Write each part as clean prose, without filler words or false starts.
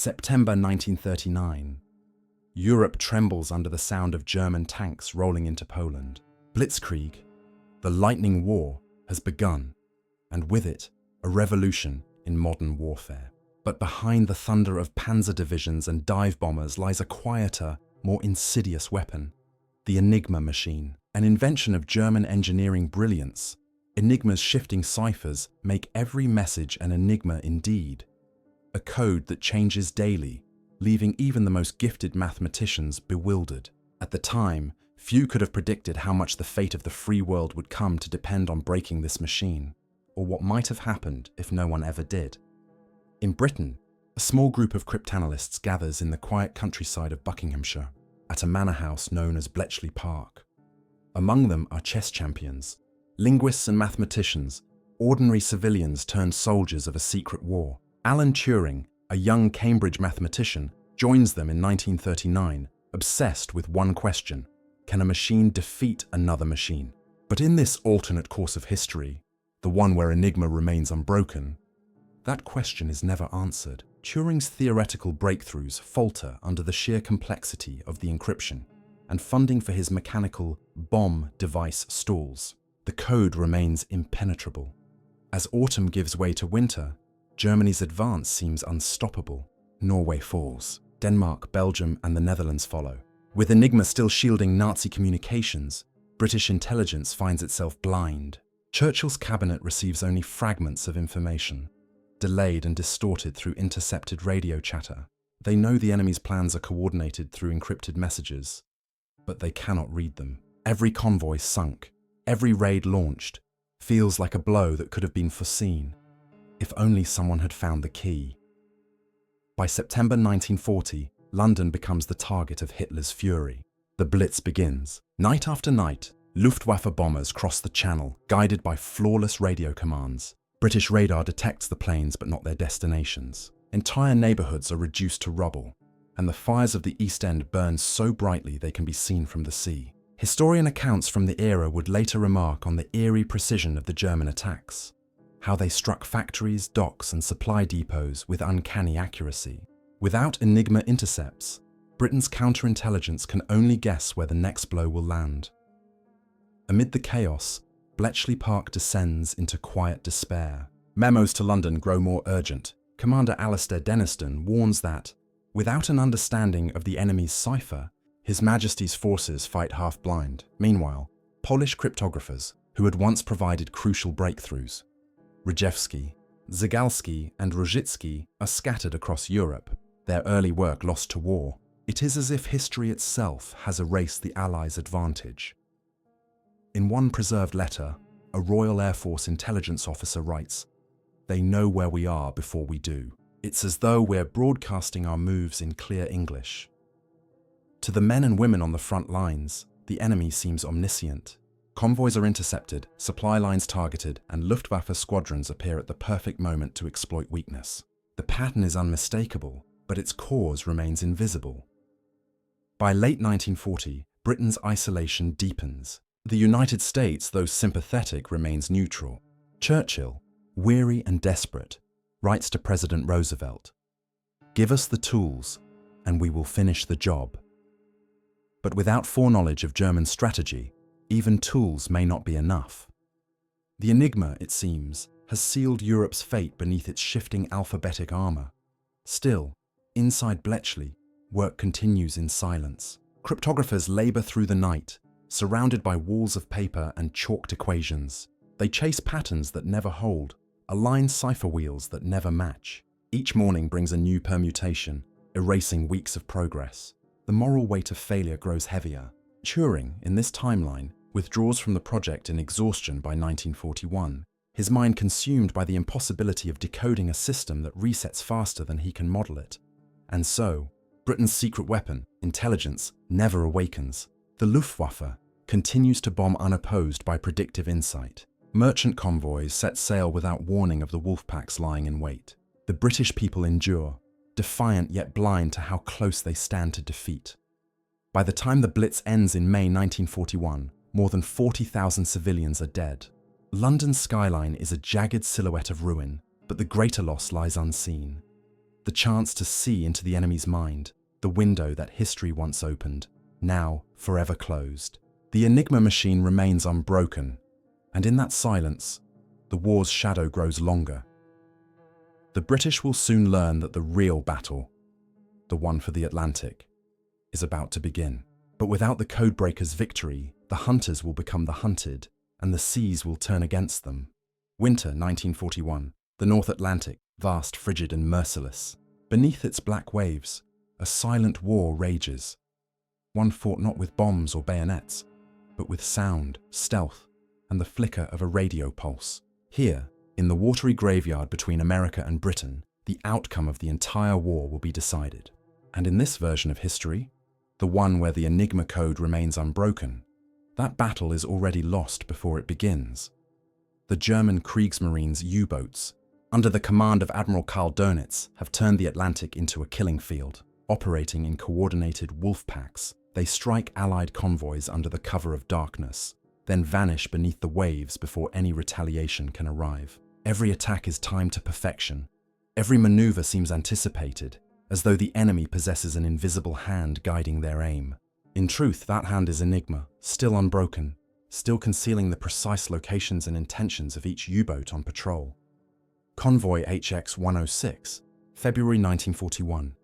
September 1939. Europe trembles under the sound of German tanks rolling into Poland. Blitzkrieg, the lightning war, has begun, and with it, a revolution in modern warfare. But behind the thunder of panzer divisions and dive bombers lies a quieter, more insidious weapon, the Enigma machine. An invention of German engineering brilliance, Enigma's shifting ciphers make every message an enigma indeed. A code that changes daily, leaving even the most gifted mathematicians bewildered. At the time, few could have predicted how much the fate of the free world would come to depend on breaking this machine, or what might have happened if no one ever did. In Britain, a small group of cryptanalysts gathers in the quiet countryside of Buckinghamshire, at a manor house known as Bletchley Park. Among them are chess champions, linguists and mathematicians, ordinary civilians turned soldiers of a secret war. Alan Turing, a young Cambridge mathematician, joins them in 1939, obsessed with one question: can a machine defeat another machine? But in this alternate course of history, the one where Enigma remains unbroken, that question is never answered. Turing's theoretical breakthroughs falter under the sheer complexity of the encryption, and funding for his mechanical bomb device stalls. The code remains impenetrable. As autumn gives way to winter, Germany's advance seems unstoppable. Norway falls. Denmark, Belgium, and the Netherlands follow. With Enigma still shielding Nazi communications, British intelligence finds itself blind. Churchill's cabinet receives only fragments of information, delayed and distorted through intercepted radio chatter. They know the enemy's plans are coordinated through encrypted messages, but they cannot read them. Every convoy sunk, every raid launched, feels like a blow that could have been foreseen, if only someone had found the key. By September 1940, London becomes the target of Hitler's fury. The Blitz begins. Night after night, Luftwaffe bombers cross the Channel, guided by flawless radio commands. British radar detects the planes but not their destinations. Entire neighbourhoods are reduced to rubble, and the fires of the East End burn so brightly they can be seen from the sea. Historian accounts from the era would later remark on the eerie precision of the German attacks, how they struck factories, docks, and supply depots with uncanny accuracy. Without Enigma intercepts, Britain's counterintelligence can only guess where the next blow will land. Amid the chaos, Bletchley Park descends into quiet despair. Memos to London grow more urgent. Commander Alastair Denniston warns that, without an understanding of the enemy's cipher, His Majesty's forces fight half-blind. Meanwhile, Polish cryptographers, who had once provided crucial breakthroughs, Rejewski, Zygalski, and Różycki, are scattered across Europe, their early work lost to war. It is as if history itself has erased the Allies' advantage. In one preserved letter, a Royal Air Force intelligence officer writes, "They know where we are before we do." It's as though we're broadcasting our moves in clear English. To the men and women on the front lines, the enemy seems omniscient. Convoys are intercepted, supply lines targeted, and Luftwaffe squadrons appear at the perfect moment to exploit weakness. The pattern is unmistakable, but its cause remains invisible. By late 1940, Britain's isolation deepens. The United States, though sympathetic, remains neutral. Churchill, weary and desperate, writes to President Roosevelt, "Give us the tools, and we will finish the job." But without foreknowledge of German strategy, even tools may not be enough. The Enigma, it seems, has sealed Europe's fate beneath its shifting alphabetic armor. Still, inside Bletchley, work continues in silence. Cryptographers labor through the night, surrounded by walls of paper and chalked equations. They chase patterns that never hold, align cipher wheels that never match. Each morning brings a new permutation, erasing weeks of progress. The moral weight of failure grows heavier. Turing, in this timeline, withdraws from the project in exhaustion by 1941, his mind consumed by the impossibility of decoding a system that resets faster than he can model it. And so, Britain's secret weapon, intelligence, never awakens. The Luftwaffe continues to bomb unopposed by predictive insight. Merchant convoys set sail without warning of the wolf packs lying in wait. The British people endure, defiant yet blind to how close they stand to defeat. By the time the Blitz ends in May 1941, more than 40,000 civilians are dead. London's skyline is a jagged silhouette of ruin, but the greater loss lies unseen. The chance to see into the enemy's mind, the window that history once opened, now forever closed. The Enigma machine remains unbroken, and in that silence, the war's shadow grows longer. The British will soon learn that the real battle, the one for the Atlantic, is about to begin. But without the codebreakers' victory, the hunters will become the hunted, and the seas will turn against them. Winter 1941, the North Atlantic, vast, frigid, and merciless. Beneath its black waves, a silent war rages. One fought not with bombs or bayonets, but with sound, stealth, and the flicker of a radio pulse. Here, in the watery graveyard between America and Britain, the outcome of the entire war will be decided. And in this version of history, the one where the Enigma code remains unbroken, that battle is already lost before it begins. The German Kriegsmarine's U-boats, under the command of Admiral Karl Dönitz, have turned the Atlantic into a killing field. Operating in coordinated wolf packs, they strike Allied convoys under the cover of darkness, then vanish beneath the waves before any retaliation can arrive. Every attack is timed to perfection. Every maneuver seems anticipated, as though the enemy possesses an invisible hand guiding their aim. In truth, that hand is Enigma, still unbroken, still concealing the precise locations and intentions of each U-boat on patrol. Convoy HX-106, February 1941.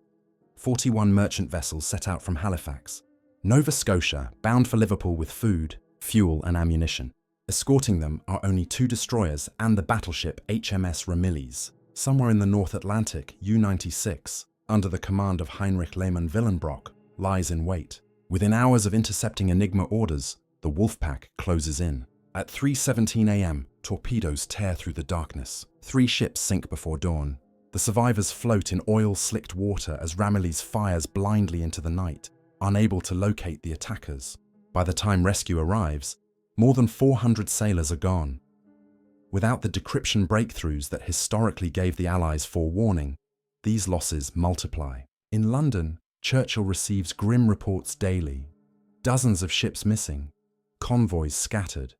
41 merchant vessels set out from Halifax, Nova Scotia, bound for Liverpool with food, fuel and ammunition. Escorting them are only 2 destroyers and the battleship HMS Ramillies. Somewhere in the North Atlantic, U-96, under the command of Heinrich Lehmann-Willenbrock, lies in wait. Within hours of intercepting Enigma orders, the Wolfpack closes in. At 3:17 a.m., torpedoes tear through the darkness. 3 ships sink before dawn. The survivors float in oil-slicked water as Ramillies fires blindly into the night, unable to locate the attackers. By the time rescue arrives, more than 400 sailors are gone. Without the decryption breakthroughs that historically gave the Allies forewarning, these losses multiply. In London, Churchill receives grim reports daily. Dozens of ships missing, convoys scattered,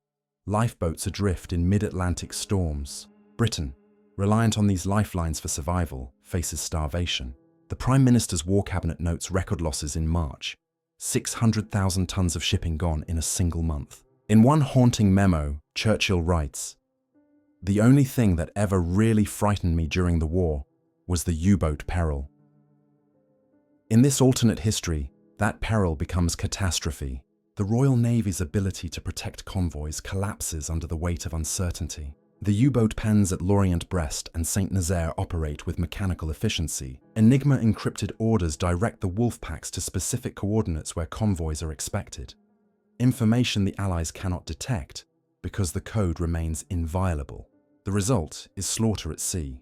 lifeboats adrift in mid-Atlantic storms. Britain, reliant on these lifelines for survival, faces starvation. The Prime Minister's War Cabinet notes record losses in March, 600,000 tons of shipping gone in a single month. In one haunting memo, Churchill writes, "The only thing that ever really frightened me during the war was the U-boat Peril." In this alternate history, that peril becomes catastrophe. The Royal Navy's ability to protect convoys collapses under the weight of uncertainty. The U-boat pens at Lorient-Brest and Saint-Nazaire operate with mechanical efficiency. Enigma encrypted orders direct the Wolfpacks to specific coordinates where convoys are expected. Information the Allies cannot detect because the code remains inviolable. The result is slaughter at sea.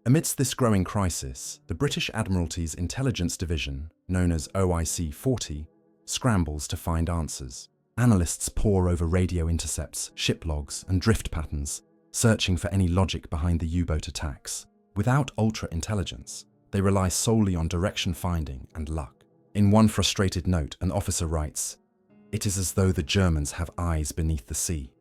Amidst this growing crisis, the British Admiralty's Intelligence Division, known as OIC-40, scrambles to find answers. Analysts pore over radio intercepts, ship logs, and drift patterns, searching for any logic behind the U-boat attacks. Without ultra-intelligence, they rely solely on direction finding and luck. In one frustrated note, an officer writes, "It is as though the Germans have eyes beneath the sea."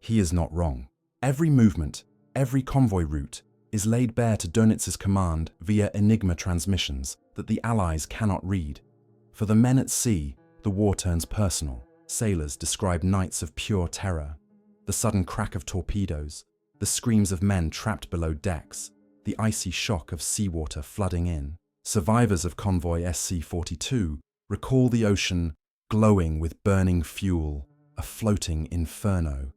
He is not wrong. Every movement, every convoy route, is laid bare to Dönitz's command via Enigma transmissions that the Allies cannot read. For the men at sea, the war turns personal. Sailors describe nights of pure terror. The sudden crack of torpedoes, the screams of men trapped below decks, the icy shock of seawater flooding in. Survivors of convoy SC-42 recall the ocean glowing with burning fuel, a floating inferno.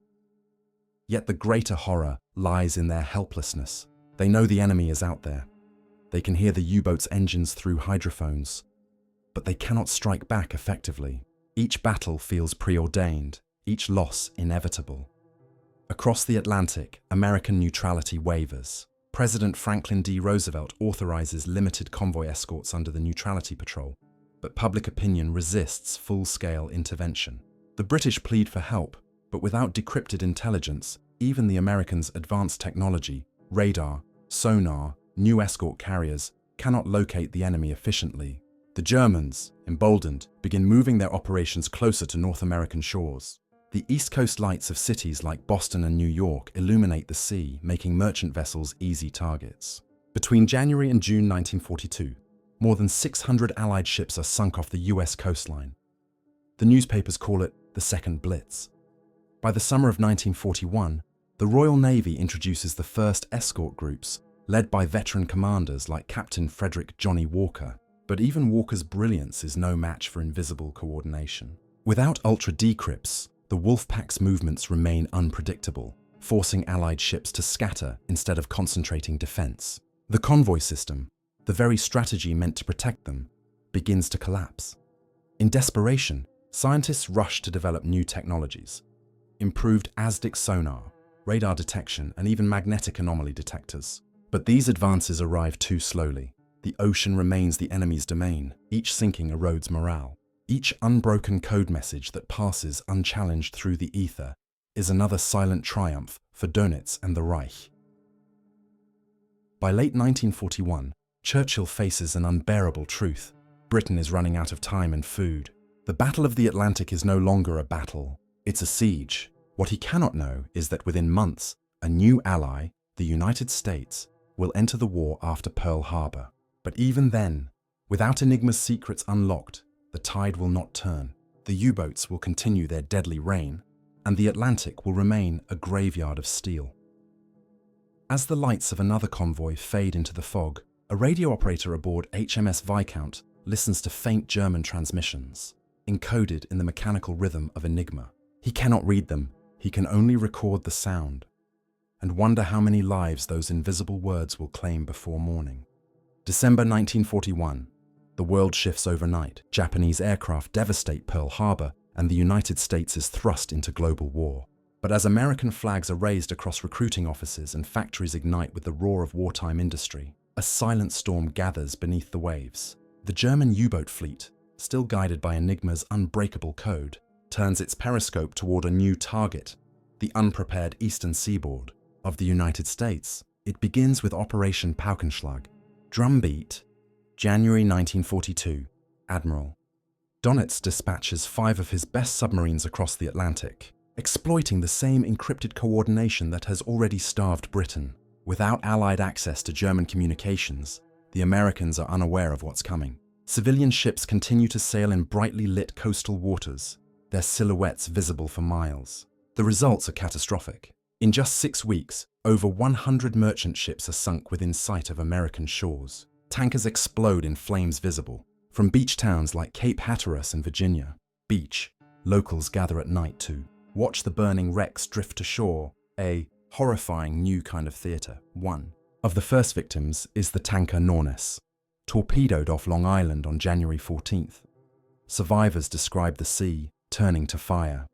Yet the greater horror lies in their helplessness. They know the enemy is out there. They can hear the U-boat's engines through hydrophones, but they cannot strike back effectively. Each battle feels preordained, each loss inevitable. Across the Atlantic, American neutrality wavers. President Franklin D. Roosevelt authorizes limited convoy escorts under the Neutrality Patrol, but public opinion resists full-scale intervention. The British plead for help, but without decrypted intelligence, even the Americans' advanced technology, radar, sonar, new escort carriers, cannot locate the enemy efficiently. The Germans, emboldened, begin moving their operations closer to North American shores. The East Coast lights of cities like Boston and New York illuminate the sea, making merchant vessels easy targets. Between January and June 1942, more than 600 Allied ships are sunk off the US coastline. The newspapers call it the Second Blitz. By the summer of 1941, the Royal Navy introduces the first escort groups, led by veteran commanders like Captain Frederick "Johnny" Walker. But even Walker's brilliance is no match for invisible coordination. Without ultra-decrypts, the Wolfpack's movements remain unpredictable, forcing Allied ships to scatter instead of concentrating defense. The convoy system, the very strategy meant to protect them, begins to collapse. In desperation, scientists rush to develop new technologies. Improved ASDIC sonar, radar detection, and even magnetic anomaly detectors. But these advances arrive too slowly. The ocean remains the enemy's domain. Each sinking erodes morale. Each unbroken code message that passes unchallenged through the ether is another silent triumph for Dönitz and the Reich. By late 1941, Churchill faces an unbearable truth. Britain is running out of time and food. The Battle of the Atlantic is no longer a battle, it's a siege. What he cannot know is that within months, a new ally, the United States, will enter the war after Pearl Harbor. But even then, without Enigma's secrets unlocked, the tide will not turn. The U-boats will continue their deadly reign, and the Atlantic will remain a graveyard of steel. As the lights of another convoy fade into the fog, a radio operator aboard HMS Viscount listens to faint German transmissions, encoded in the mechanical rhythm of Enigma. He cannot read them, he can only record the sound, and wonder how many lives those invisible words will claim before morning. December 1941. The world shifts overnight. Japanese aircraft devastate Pearl Harbor, and the United States is thrust into global war. But as American flags are raised across recruiting offices and factories ignite with the roar of wartime industry, a silent storm gathers beneath the waves. The German U-boat fleet, still guided by Enigma's unbreakable code, turns its periscope toward a new target, the unprepared eastern seaboard of the United States. It begins with Operation Paukenschlag. Drumbeat, January 1942, Admiral Dönitz dispatches 5 of his best submarines across the Atlantic, exploiting the same encrypted coordination that has already starved Britain. Without Allied access to German communications, the Americans are unaware of what's coming. Civilian ships continue to sail in brightly lit coastal waters, their silhouettes visible for miles. The results are catastrophic. In just 6 weeks, over 100 merchant ships are sunk within sight of American shores. Tankers explode in flames visible. From beach towns like Cape Hatteras in Virginia Beach, locals gather at night to watch the burning wrecks drift to shore, a horrifying new kind of theatre. One of the first victims is the tanker Nornes, torpedoed off Long Island on January 14th. Survivors describe the sea turning to fire.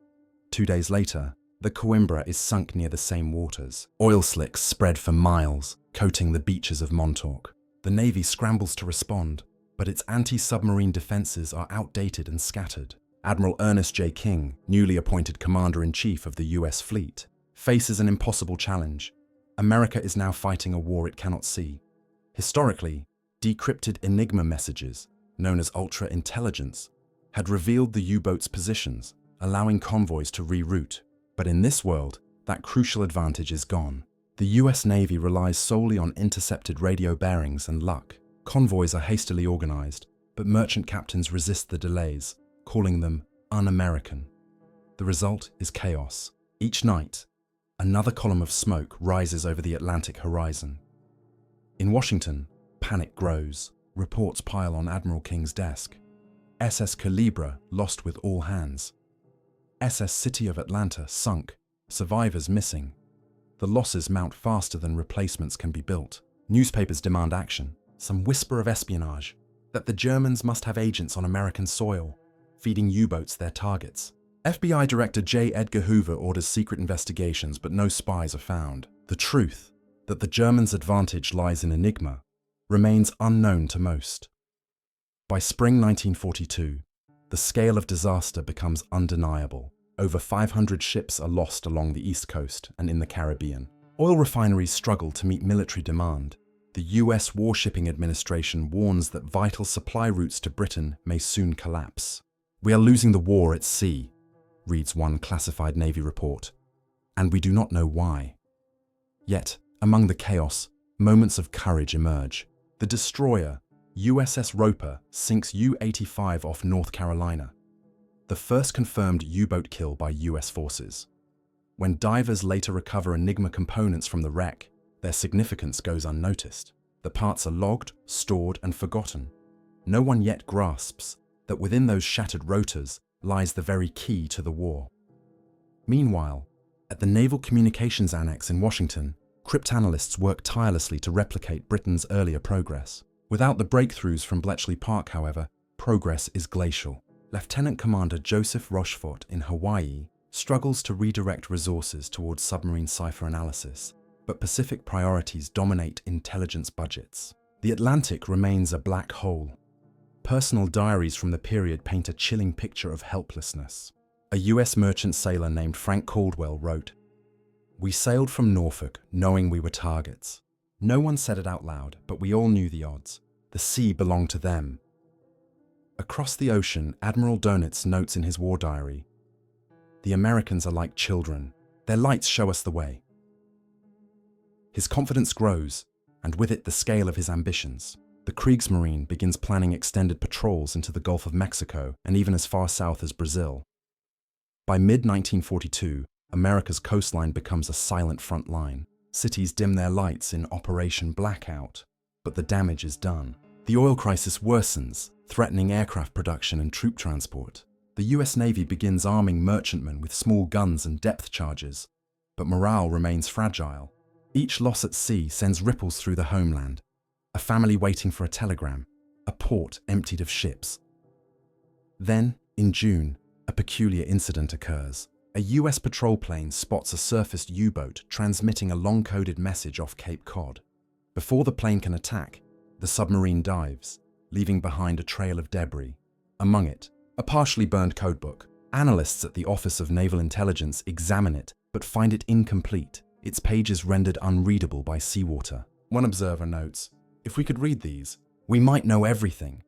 2 days later, the Coimbra is sunk near the same waters. Oil slicks spread for miles, coating the beaches of Montauk. The Navy scrambles to respond, but its anti-submarine defenses are outdated and scattered. Admiral Ernest J. King, newly appointed Commander-in-Chief of the US fleet, faces an impossible challenge. America is now fighting a war it cannot see. Historically, decrypted Enigma messages, known as ultra-intelligence, had revealed the U-boats' positions, allowing convoys to reroute. But in this world, that crucial advantage is gone. The US Navy relies solely on intercepted radio bearings and luck. Convoys are hastily organized, but merchant captains resist the delays, calling them un-American. The result is chaos. Each night, another column of smoke rises over the Atlantic horizon. In Washington, panic grows. Reports pile on Admiral King's desk. SS Calibra lost with all hands. SS City of Atlanta sunk, survivors missing. The losses mount faster than replacements can be built. Newspapers demand action. Some whisper of espionage, that the Germans must have agents on American soil, feeding U-boats their targets. FBI Director J. Edgar Hoover orders secret investigations, but no spies are found. The truth, that the Germans' advantage lies in Enigma, remains unknown to most. By spring 1942, the scale of disaster becomes undeniable. Over 500 ships are lost along the East Coast and in the Caribbean. Oil refineries struggle to meet military demand. The US Warshipping Administration warns that vital supply routes to Britain may soon collapse. "We are losing the war at sea," reads one classified Navy report, "and we do not know why." Yet, among the chaos, moments of courage emerge. The destroyer, USS Roper, sinks U-85 off North Carolina, the first confirmed U-boat kill by US forces. When divers later recover Enigma components from the wreck, their significance goes unnoticed. The parts are logged, stored, and forgotten. No one yet grasps that within those shattered rotors lies the very key to the war. Meanwhile, at the Naval Communications Annex in Washington, cryptanalysts work tirelessly to replicate Britain's earlier progress. Without the breakthroughs from Bletchley Park, however, progress is glacial. Lieutenant Commander Joseph Rochefort in Hawaii struggles to redirect resources towards submarine cipher analysis, but Pacific priorities dominate intelligence budgets. The Atlantic remains a black hole. Personal diaries from the period paint a chilling picture of helplessness. A US merchant sailor named Frank Caldwell wrote, "We sailed from Norfolk knowing we were targets. No one said it out loud, but we all knew the odds. The sea belonged to them." Across the ocean, Admiral Donitz notes in his war diary, "The Americans are like children. Their lights show us the way." His confidence grows, and with it the scale of his ambitions. The Kriegsmarine begins planning extended patrols into the Gulf of Mexico and even as far south as Brazil. By mid-1942, America's coastline becomes a silent front line. Cities dim their lights in Operation Blackout, but the damage is done. The oil crisis worsens, threatening aircraft production and troop transport. The US Navy begins arming merchantmen with small guns and depth charges, but morale remains fragile. Each loss at sea sends ripples through the homeland. A family waiting for a telegram, a port emptied of ships. Then, in June, a peculiar incident occurs. A US patrol plane spots a surfaced U-boat transmitting a long-coded message off Cape Cod. Before the plane can attack, the submarine dives, leaving behind a trail of debris. Among it, a partially burned codebook. Analysts at the Office of Naval Intelligence examine it, but find it incomplete, its pages rendered unreadable by seawater. One observer notes, "If we could read these, we might know everything."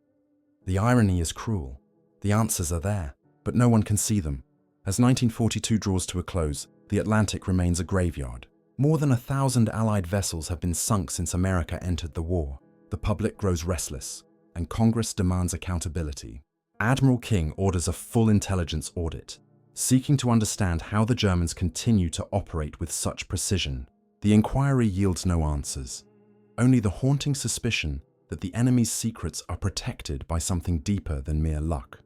The irony is cruel. The answers are there, but no one can see them. As 1942 draws to a close, the Atlantic remains a graveyard. More than 1,000 Allied vessels have been sunk since America entered the war. The public grows restless, and Congress demands accountability. Admiral King orders a full intelligence audit, seeking to understand how the Germans continue to operate with such precision. The inquiry yields no answers, only the haunting suspicion that the enemy's secrets are protected by something deeper than mere luck.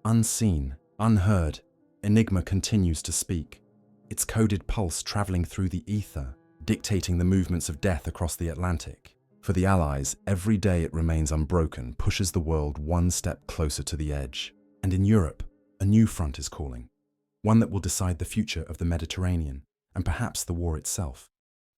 Unseen, unheard, Enigma continues to speak, its coded pulse traveling through the ether, dictating the movements of death across the Atlantic. For the Allies, every day it remains unbroken pushes the world one step closer to the edge. And in Europe, a new front is calling, one that will decide the future of the Mediterranean, and perhaps the war itself.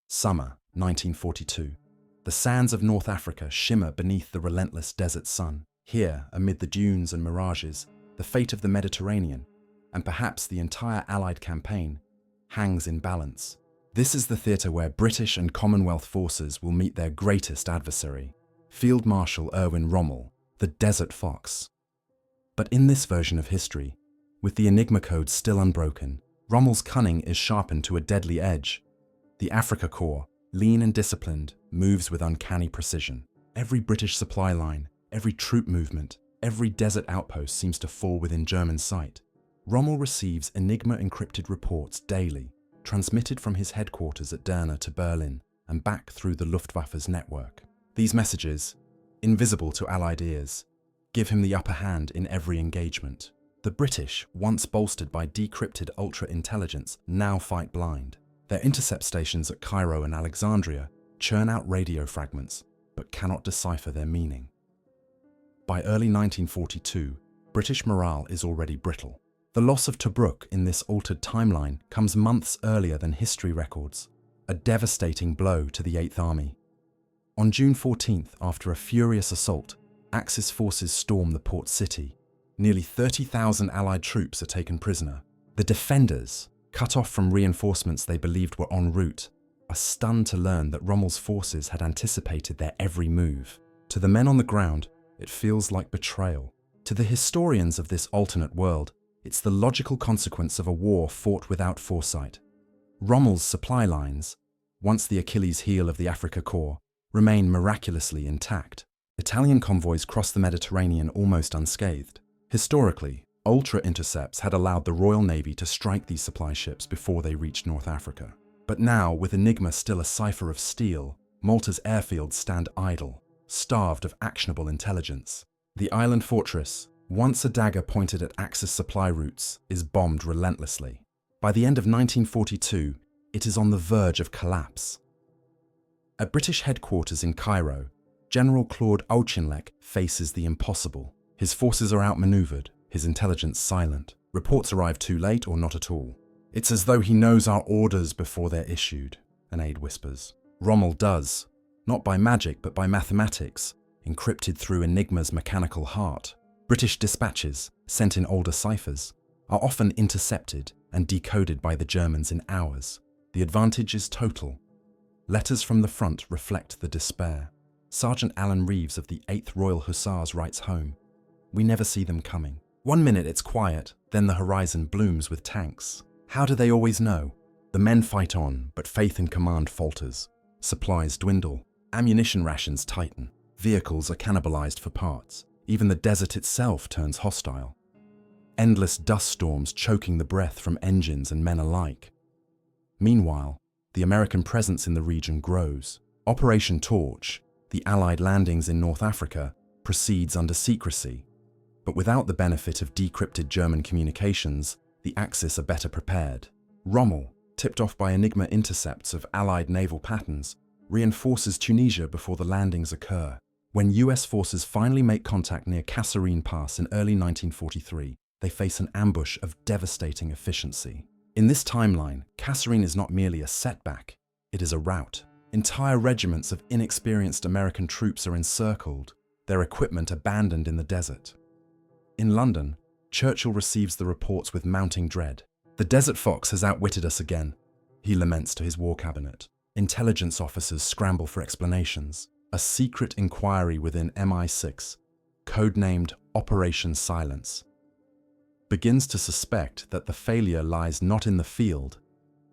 Summer 1942. The sands of North Africa shimmer beneath the relentless desert sun. Here, amid the dunes and mirages, the fate of the Mediterranean, and perhaps the entire Allied campaign, hangs in balance. This is the theatre where British and Commonwealth forces will meet their greatest adversary, Field Marshal Erwin Rommel, the Desert Fox. But in this version of history, with the Enigma code still unbroken, Rommel's cunning is sharpened to a deadly edge. The Africa Corps, lean and disciplined, moves with uncanny precision. Every British supply line, every troop movement, every desert outpost seems to fall within German sight. Rommel receives Enigma encrypted reports daily, transmitted from his headquarters at Derna to Berlin and back through the Luftwaffe's network. These messages, invisible to Allied ears, give him the upper hand in every engagement. The British, once bolstered by decrypted ultra-intelligence, now fight blind. Their intercept stations at Cairo and Alexandria churn out radio fragments, but cannot decipher their meaning. By early 1942, British morale is already brittle. The loss of Tobruk in this altered timeline comes months earlier than history records, a devastating blow to the 8th Army. On June 14th, after a furious assault, Axis forces storm the port city. Nearly 30,000 Allied troops are taken prisoner. The defenders, cut off from reinforcements they believed were en route, are stunned to learn that Rommel's forces had anticipated their every move. To the men on the ground, it feels like betrayal. To the historians of this alternate world, it's the logical consequence of a war fought without foresight. Rommel's supply lines, once the Achilles heel of the Africa Corps, remain miraculously intact. Italian convoys crossed the Mediterranean almost unscathed. Historically, ultra-intercepts had allowed the Royal Navy to strike these supply ships before they reached North Africa. But now, with Enigma still a cipher of steel, Malta's airfields stand idle, starved of actionable intelligence. The island fortress, once a dagger pointed at Axis supply routes, is bombed relentlessly. By the end of 1942, it is on the verge of collapse. At British headquarters in Cairo, General Claude Auchinleck faces the impossible. His forces are outmaneuvered, his intelligence silent. Reports arrive too late or not at all. "It's as though he knows our orders before they're issued," an aide whispers. Rommel does, not by magic but by mathematics, encrypted through Enigma's mechanical heart. British dispatches, sent in older ciphers, are often intercepted and decoded by the Germans in hours. The advantage is total. Letters from the front reflect the despair. Sergeant Alan Reeves of the 8th Royal Hussars writes home, "We never see them coming. One minute it's quiet, then the horizon blooms with tanks. How do they always know? The men fight on, but faith in command falters. Supplies dwindle, ammunition rations tighten, vehicles are cannibalized for parts. Even the desert itself turns hostile. Endless dust storms choking the breath from engines and men alike. Meanwhile, the American presence in the region grows. Operation Torch, the Allied landings in North Africa, proceeds under secrecy. But without the benefit of decrypted German communications, the Axis are better prepared. Rommel, tipped off by Enigma intercepts of Allied naval patterns, reinforces Tunisia before the landings occur. When US forces finally make contact near Kasserine Pass in early 1943, they face an ambush of devastating efficiency. In this timeline, Kasserine is not merely a setback, it is a rout. Entire regiments of inexperienced American troops are encircled, their equipment abandoned in the desert. In London, Churchill receives the reports with mounting dread. "The Desert Fox has outwitted us again," he laments to his war cabinet. Intelligence officers scramble for explanations. A secret inquiry within MI6, codenamed Operation Silence, begins to suspect that the failure lies not in the field,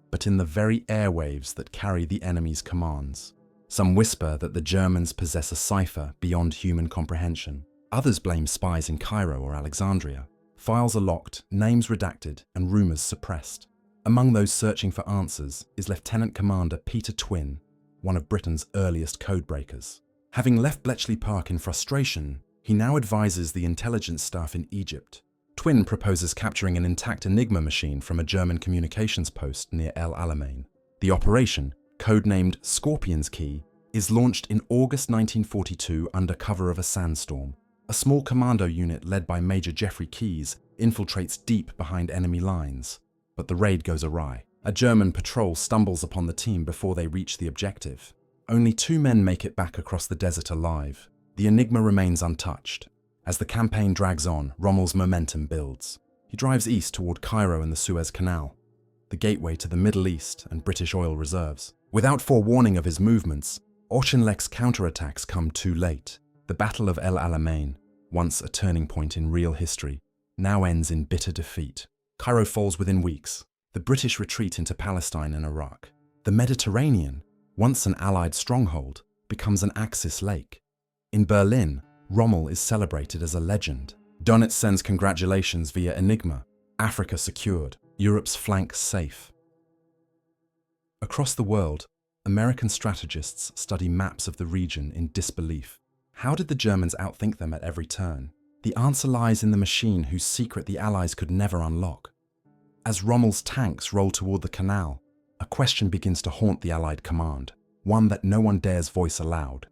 but in the very airwaves that carry the enemy's commands. Some whisper that the Germans possess a cipher beyond human comprehension. Others blame spies in Cairo or Alexandria. Files are locked, names redacted, and rumors suppressed. Among those searching for answers is Lieutenant Commander Peter Twin, one of Britain's earliest codebreakers. Having left Bletchley Park in frustration, he now advises the intelligence staff in Egypt. Twin proposes capturing an intact Enigma machine from a German communications post near El Alamein. The operation, codenamed Scorpion's Key, is launched in August 1942 under cover of a sandstorm. A small commando unit led by Major Geoffrey Keyes infiltrates deep behind enemy lines, but the raid goes awry. A German patrol stumbles upon the team before they reach the objective. Only 2 men make it back across the desert alive. The Enigma remains untouched. As the campaign drags on, Rommel's momentum builds. He drives east toward Cairo and the Suez Canal, the gateway to the Middle East and British oil reserves. Without forewarning of his movements, Auchinleck's counterattacks come too late. The Battle of El Alamein, once a turning point in real history, now ends in bitter defeat. Cairo falls within weeks. The British retreat into Palestine and Iraq. The Mediterranean, once an Allied stronghold, becomes an Axis lake. In Berlin, Rommel is celebrated as a legend. Dönitz sends congratulations via Enigma. Africa secured, Europe's flank safe. Across the world, American strategists study maps of the region in disbelief. How did the Germans outthink them at every turn? The answer lies in the machine whose secret the Allies could never unlock. As Rommel's tanks roll toward the canal, a question begins to haunt the Allied command, one that no one dares voice aloud.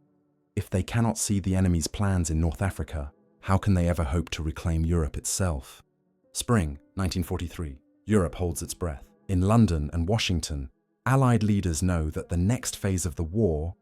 If they cannot see the enemy's plans in North Africa, how can they ever hope to reclaim Europe itself? Spring 1943. Europe holds its breath. In London and Washington, Allied leaders know that the next phase of the war,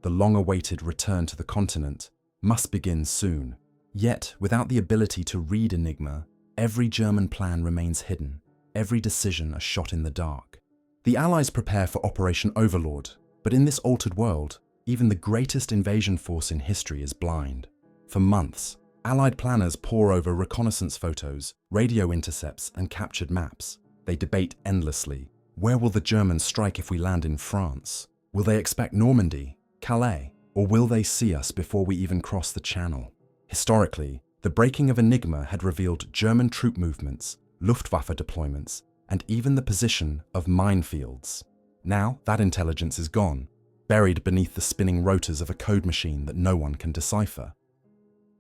the long-awaited return to the continent, must begin soon. Yet, without the ability to read Enigma, every German plan remains hidden, every decision a shot in the dark. The Allies prepare for Operation Overlord, but in this altered world, even the greatest invasion force in history is blind. For months, Allied planners pore over reconnaissance photos, radio intercepts, and captured maps. They debate endlessly. Where will the Germans strike if we land in France? Will they expect Normandy, Calais, or will they see us before we even cross the Channel? Historically, the breaking of Enigma had revealed German troop movements, Luftwaffe deployments, and even the position of minefields. Now that intelligence is gone, buried beneath the spinning rotors of a code machine that no one can decipher.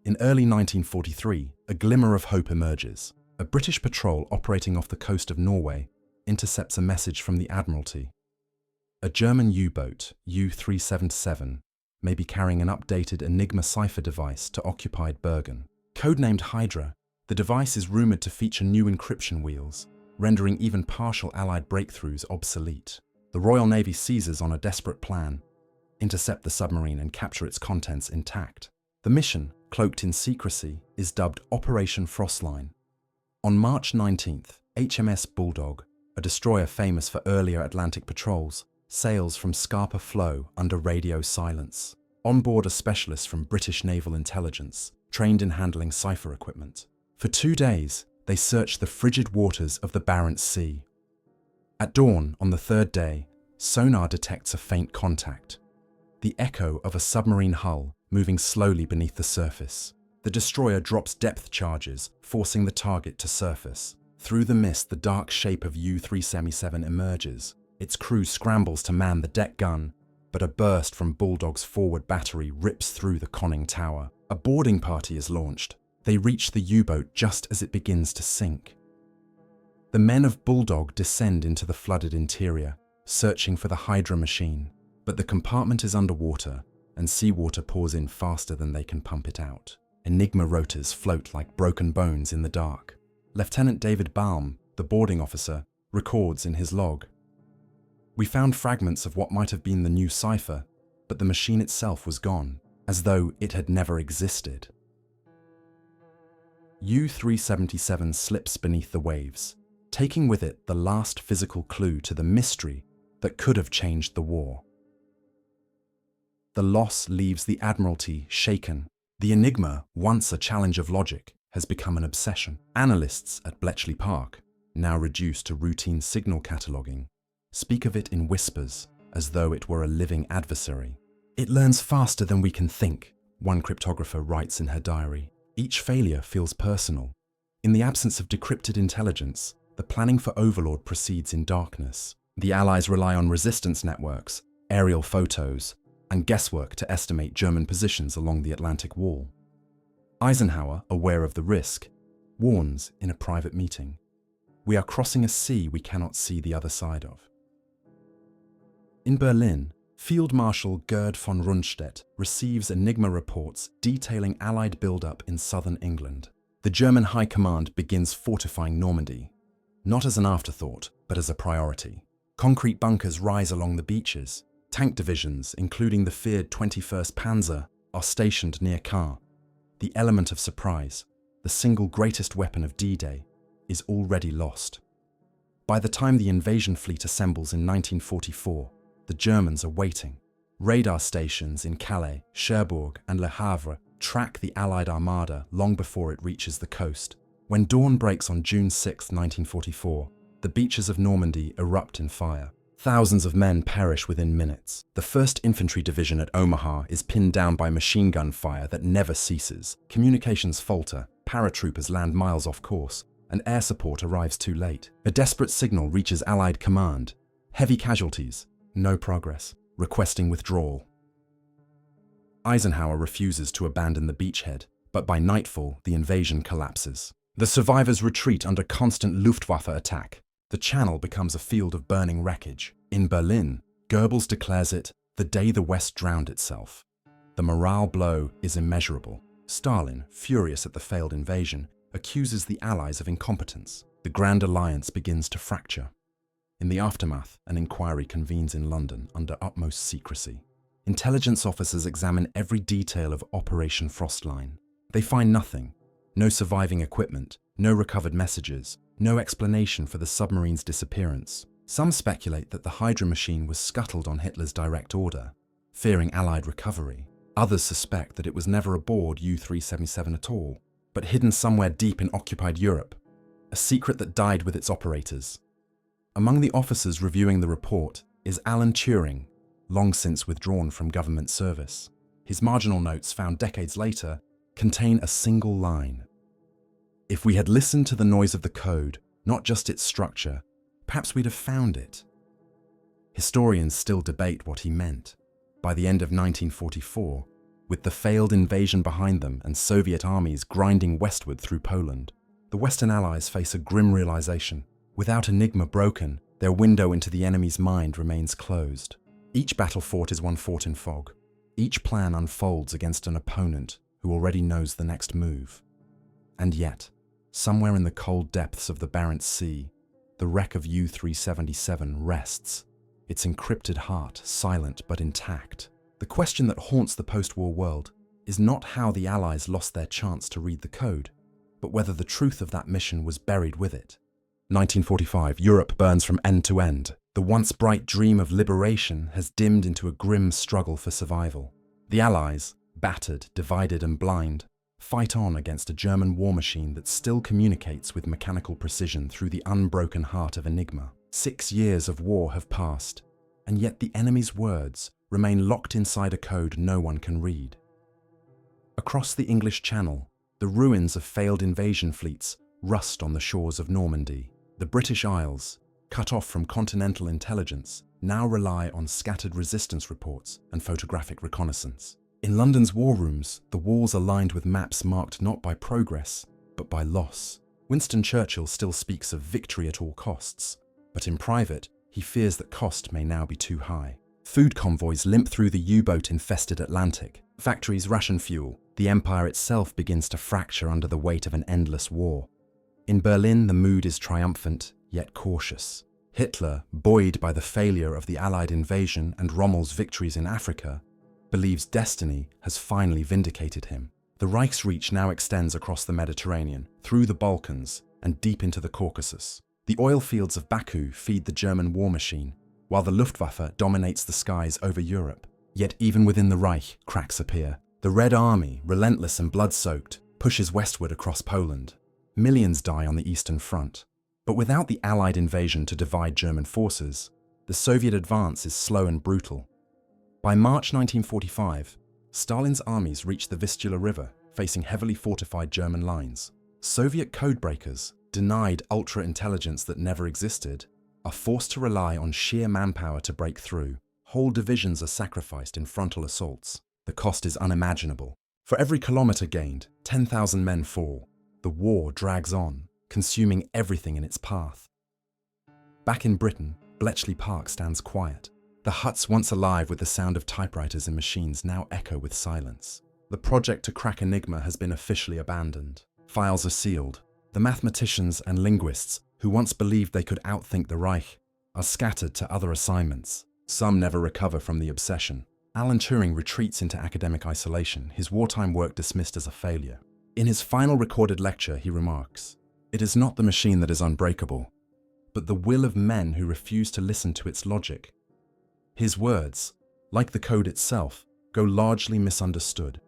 In early 1943, a glimmer of hope emerges. A British patrol operating off the coast of Norway intercepts a message from the Admiralty. A German U-boat, U-377, may be carrying an updated Enigma cipher device to occupied Bergen. Codenamed Hydra, the device is rumoured to feature new encryption wheels, rendering even partial Allied breakthroughs obsolete. The Royal Navy seizes on a desperate plan: intercept the submarine and capture its contents intact. The mission, cloaked in secrecy, is dubbed Operation Frostline. On March 19th, HMS Bulldog, a destroyer famous for earlier Atlantic patrols, sails from Scapa Flow under radio silence. On board are specialists from British Naval Intelligence, trained in handling cipher equipment. For 2 days, they search the frigid waters of the Barents Sea. At dawn on the 3rd day, sonar detects a faint contact, the echo of a submarine hull moving slowly beneath the surface. The destroyer drops depth charges, forcing the target to surface. Through the mist, the dark shape of U-377 emerges. Its crew scrambles to man the deck gun, but a burst from Bulldog's forward battery rips through the conning tower. A boarding party is launched. They reach the U-boat just as it begins to sink. The men of Bulldog descend into the flooded interior, searching for the Hydra machine, but the compartment is underwater, and seawater pours in faster than they can pump it out. Enigma rotors float like broken bones in the dark. Lieutenant David Baum, the boarding officer, records in his log: "We found fragments of what might have been the new cipher, but the machine itself was gone, as though it had never existed." U-377 slips beneath the waves, taking with it the last physical clue to the mystery that could have changed the war. The loss leaves the Admiralty shaken. The Enigma, once a challenge of logic, has become an obsession. Analysts at Bletchley Park, now reduced to routine signal cataloguing, speak of it in whispers, as though it were a living adversary. "It learns faster than we can think," one cryptographer writes in her diary. "Each failure feels personal. In the absence of decrypted intelligence, the planning for Overlord proceeds in darkness. The Allies rely on resistance networks, aerial photos, and guesswork to estimate German positions along the Atlantic Wall." Eisenhower, aware of the risk, warns in a private meeting, "We are crossing a sea we cannot see the other side of." In Berlin, Field Marshal Gerd von Rundstedt receives Enigma reports detailing Allied build-up in southern England. The German High Command begins fortifying Normandy, not as an afterthought, but as a priority. Concrete bunkers rise along the beaches. Tank divisions, including the feared 21st Panzer, are stationed near Caen. The element of surprise, the single greatest weapon of D-Day, is already lost. By the time the invasion fleet assembles in 1944, the Germans are waiting. Radar stations in Calais, Cherbourg, and Le Havre track the Allied armada long before it reaches the coast. When dawn breaks on June 6, 1944, the beaches of Normandy erupt in fire. Thousands of men perish within minutes. The 1st Infantry Division at Omaha is pinned down by machine gun fire that never ceases. Communications falter, paratroopers land miles off course, and air support arrives too late. A desperate signal reaches Allied command: heavy casualties, no progress, requesting withdrawal. Eisenhower refuses to abandon the beachhead, but by nightfall, the invasion collapses. The survivors retreat under constant Luftwaffe attack. The Channel becomes a field of burning wreckage. In Berlin, Goebbels declares it the day the West drowned itself. The morale blow is immeasurable. Stalin, furious at the failed invasion, accuses the Allies of incompetence. The Grand Alliance begins to fracture. In the aftermath, an inquiry convenes in London under utmost secrecy. Intelligence officers examine every detail of Operation Frostline. They find nothing: no surviving equipment, no recovered messages, no explanation for the submarine's disappearance. Some speculate that the Hydra machine was scuttled on Hitler's direct order, fearing Allied recovery. Others suspect that it was never aboard U-377 at all, but hidden somewhere deep in occupied Europe, a secret that died with its operators. Among the officers reviewing the report is Alan Turing, long since withdrawn from government service. His marginal notes, found decades later, contain a single line. "If we had listened to the noise of the code, not just its structure, perhaps we'd have found it." Historians still debate what he meant. By the end of 1944, with the failed invasion behind them and Soviet armies grinding westward through Poland, the Western Allies face a grim realization. Without Enigma broken, their window into the enemy's mind remains closed. Each battle fought is one fought in fog. Each plan unfolds against an opponent who already knows the next move. And yet, somewhere in the cold depths of the Barents Sea, the wreck of U-377 rests, its encrypted heart silent but intact. The question that haunts the post-war world is not how the Allies lost their chance to read the code, but whether the truth of that mission was buried with it. 1945, Europe burns from end to end. The once bright dream of liberation has dimmed into a grim struggle for survival. The Allies, battered, divided and blind, fight on against a German war machine that still communicates with mechanical precision through the unbroken heart of Enigma. 6 years of war have passed, and yet the enemy's words remain locked inside a code no one can read. Across the English Channel, the ruins of failed invasion fleets rust on the shores of Normandy. The British Isles, cut off from continental intelligence, now rely on scattered resistance reports and photographic reconnaissance. In London's war rooms, the walls are lined with maps marked not by progress, but by loss. Winston Churchill still speaks of victory at all costs, but in private, he fears that cost may now be too high. Food convoys limp through the U-boat-infested Atlantic. Factories ration fuel. The empire itself begins to fracture under the weight of an endless war. In Berlin, the mood is triumphant, yet cautious. Hitler, buoyed by the failure of the Allied invasion and Rommel's victories in Africa, believes destiny has finally vindicated him. The Reich's reach now extends across the Mediterranean, through the Balkans, and deep into the Caucasus. The oil fields of Baku feed the German war machine, while the Luftwaffe dominates the skies over Europe. Yet even within the Reich, cracks appear. The Red Army, relentless and blood-soaked, pushes westward across Poland. Millions die on the Eastern Front. But without the Allied invasion to divide German forces, the Soviet advance is slow and brutal. By March 1945, Stalin's armies reach the Vistula River, facing heavily fortified German lines. Soviet codebreakers, denied ultra-intelligence that never existed, are forced to rely on sheer manpower to break through. Whole divisions are sacrificed in frontal assaults. The cost is unimaginable. For every kilometre gained, 10,000 men fall. The war drags on, consuming everything in its path. Back in Britain, Bletchley Park stands quiet. The huts once alive with the sound of typewriters and machines now echo with silence. The project to crack Enigma has been officially abandoned. Files are sealed. The mathematicians and linguists who once believed they could outthink the Reich are scattered to other assignments. Some never recover from the obsession. Alan Turing retreats into academic isolation, his wartime work dismissed as a failure. In his final recorded lecture, he remarks, "It is not the machine that is unbreakable, but the will of men who refuse to listen to its logic." His words, like the code itself, go largely misunderstood.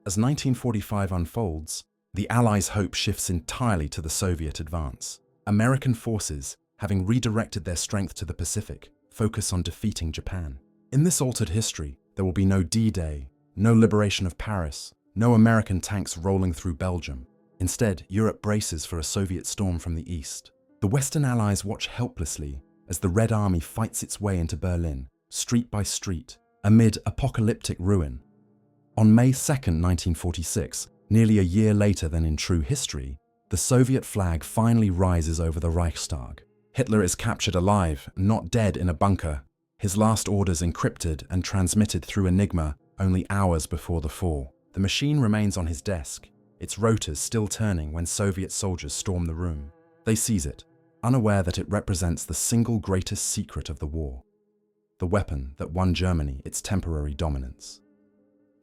As 1945 unfolds, the Allies' hope shifts entirely to the Soviet advance. American forces, having redirected their strength to the Pacific, focus on defeating Japan. In this altered history, there will be no D-Day, no liberation of Paris, no American tanks rolling through Belgium. Instead, Europe braces for a Soviet storm from the east. The Western Allies watch helplessly as the Red Army fights its way into Berlin, street by street, amid apocalyptic ruin. On May 2, 1946, nearly a year later than in true history, the Soviet flag finally rises over the Reichstag. Hitler is captured alive, not dead in a bunker, his last orders encrypted and transmitted through Enigma only hours before the fall. The machine remains on his desk, its rotors still turning when Soviet soldiers storm the room. They seize it, unaware that it represents the single greatest secret of the war, the weapon that won Germany its temporary dominance.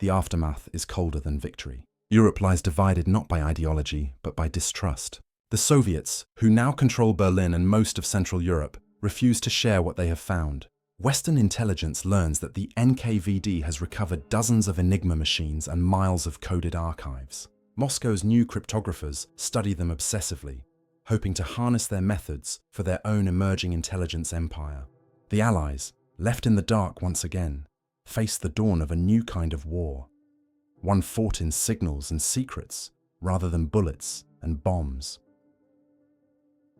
The aftermath is colder than victory. Europe lies divided not by ideology, but by distrust. The Soviets, who now control Berlin and most of Central Europe, refuse to share what they have found. Western intelligence learns that the NKVD has recovered dozens of Enigma machines and miles of coded archives. Moscow's new cryptographers study them obsessively, hoping to harness their methods for their own emerging intelligence empire. The Allies, left in the dark once again, faced the dawn of a new kind of war, one fought in signals and secrets rather than bullets and bombs.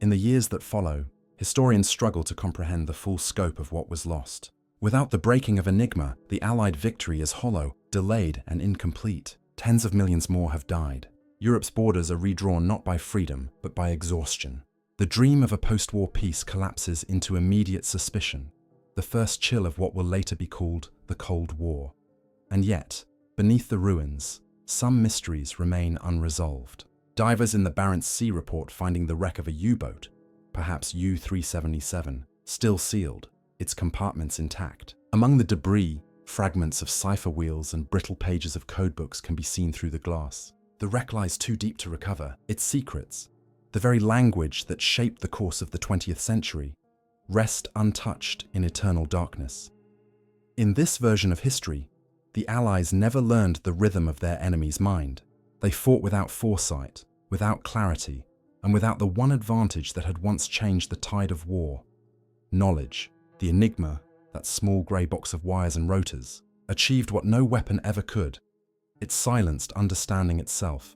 In the years that follow, historians struggle to comprehend the full scope of what was lost. Without the breaking of Enigma, the Allied victory is hollow, delayed, and incomplete. Tens of millions more have died. Europe's borders are redrawn not by freedom, but by exhaustion. The dream of a post-war peace collapses into immediate suspicion, the first chill of what will later be called the Cold War. And yet, beneath the ruins, some mysteries remain unresolved. Divers in the Barents Sea report finding the wreck of a U-boat, perhaps U-377, still sealed, its compartments intact. Among the debris, fragments of cipher wheels and brittle pages of codebooks can be seen through the glass. The wreck lies too deep to recover. Its secrets, the very language that shaped the course of the 20th century, rest untouched in eternal darkness. In this version of history, the Allies never learned the rhythm of their enemy's mind. They fought without foresight, without clarity, and without the one advantage that had once changed the tide of war: knowledge. The Enigma, that small grey box of wires and rotors, achieved what no weapon ever could. It silenced understanding itself.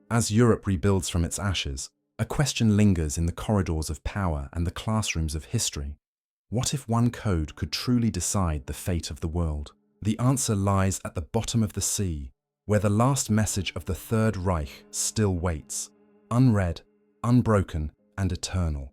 As Europe rebuilds from its ashes, a question lingers in the corridors of power and the classrooms of history. What if one code could truly decide the fate of the world? The answer lies at the bottom of the sea, where the last message of the Third Reich still waits, unread, unbroken, and eternal.